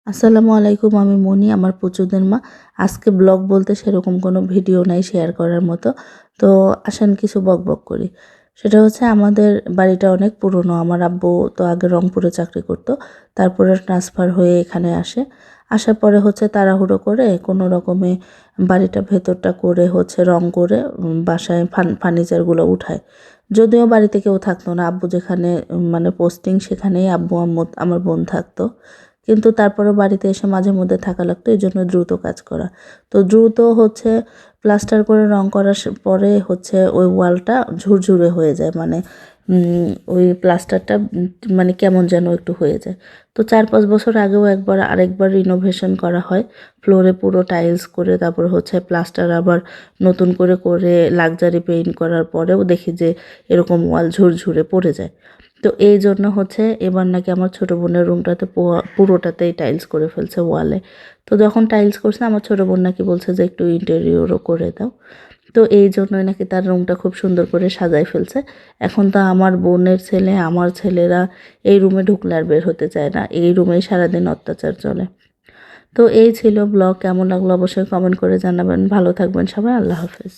আসসালামু আলাইকুম, আমি মনি, আমার পুচুদের মা। আজকে ব্লগ বলতে সেরকম কোনো ভিডিও নাই শেয়ার করার মতো। তো আসেন কিছু বকবক করি। সেটা হচ্ছে আমাদের বাড়িটা অনেক পুরনো। আমার আব্বু তো আগে রংপুরে চাকরি করতো, তারপরে ট্রান্সফার হয়ে এখানে আসে। আসার পরে হচ্ছে তাড়াহুড়ো করে কোনো রকমে বাড়িটা ভেতরটা করে হচ্ছে রং করে বাসায় ফার্নিচারগুলো উঠায়। যদিও বাড়িতে কেউ থাকতো না, আব্বু যেখানে মানে পোস্টিং সেখানেই আব্বু আম্মু আমার বোন থাকতো। কিন্তু তারপরেও বাড়িতে এসে মাঝে মধ্যে থাকা লাগতো, এই জন্য দ্রুত কাজ করা। তো দ্রুত হচ্ছে প্লাস্টার করে রং করার পরে হচ্ছে ওই ওয়ালটা ঝুরঝুরে হয়ে যায়, মানে ওই প্লাস্টারটা মানে কেমন যেন একটু হয়ে যায়। তো 4-5 বছর আগেও আরেকবার রিনোভেশন করা হয়, ফ্লোরে পুরো টাইলস করে তারপর হচ্ছে প্লাস্টার আবার নতুন করে করে লাক্সারি পেইন্ট করার পরেও দেখি যে এরকম ওয়াল ঝুরঝুরে পড়ে যায়। তো এই জন্য হচ্ছে এবার নাকি আমার ছোটো বোনের রুমটাতে পুরোটাতেই টাইলস করে ফেলছে ওয়ালে। তো যখন টাইলস করছে আমার ছোটো বোন নাকি বলছে যে একটু ইন্টেরিয়রও করে দাও। তো এই জন্যই নাকি তার রুমটা খুব সুন্দর করে সাজাই ফেলছে। এখন তো আমার বোনের ছেলে, আমার ছেলেরা এই রুমে ঢুকলে আর বের হতে চায় না, এই রুমেই সারাদিন অত্যাচার চলে। তো এই ছিল ব্লগ। কেমন লাগলো অবশ্যই কমেন্ট করে জানাবেন। ভালো থাকবেন সবাই, আল্লাহ হাফেজ।